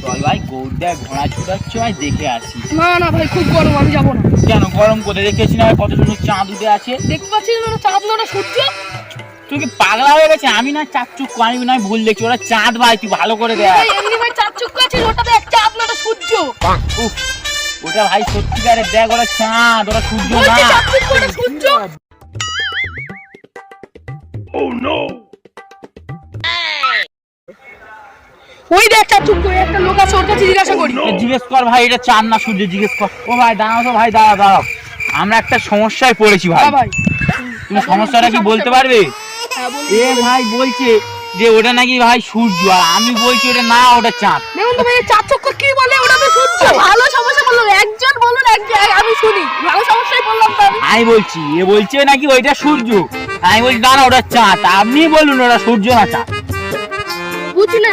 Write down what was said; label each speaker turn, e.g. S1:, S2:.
S1: চল ভাই গৌড়া ঘোড়া ছুটাচ্ছ ভাই দেখে আসি।
S2: না না ভাই খুব গরম, আমি যাবো না।
S1: কেন গরম কোথায় দেখেছি না কত সুন্দর চাঁদ উঠে আছে।
S2: দেখতে পাচ্ছিস না চাঁদ না সূর্য?
S1: তুই কি পাগলা হয়ে গেছে? আমি না চার চক্ষু, আমি না ভুল দেখছি, ওরা চাঁদ ভাই, তুই ভালো করে দেখ।
S2: এমনি ভাই চার চক্ষু আছে, ওটা দেখ চাঁদ না সূর্য।
S1: উফ, ওটা ভাই সত্যিকারের দেখ, ওরা চাঁদ, ওরা সূর্য না।
S2: সূর্য।
S1: Oh no!
S2: ওই দেখ চার চক্ষু, একটা লোক আছে, ওর কাছে জিজ্ঞাসা করি।
S1: জিজ্ঞেস কর ভাই, এটা চাঁদ না সূর্য, জিজ্ঞেস কর। ও ভাই দাঁড়াও তো ভাই, দাঁড়াও। আমরা একটা সমস্যায় পড়েছি ভাই।
S2: ভাই
S1: তুমি সমস্যাটা কি বলতে পারবে? এ ভাই বলছে যে ওটা নাকি ভাই সূর্য, আর আমি বলছি ওটা না, ওটা চাঁদ।
S2: দেখুন তো ভাই চার চক্ষু কি বলে, ওটা তো সূর্য। ভালো সমস্যা বললাম, একজন বলুন, আমি শুনি। ভালো সমস্যাই বললাম তো
S1: আমি বলছি, এ বলছে নাকি ওইটা সূর্য, আমি বলছি না ওটা চাঁদ। আপনি বলুন ওটা সূর্য না চাঁদ।
S2: বুঝলে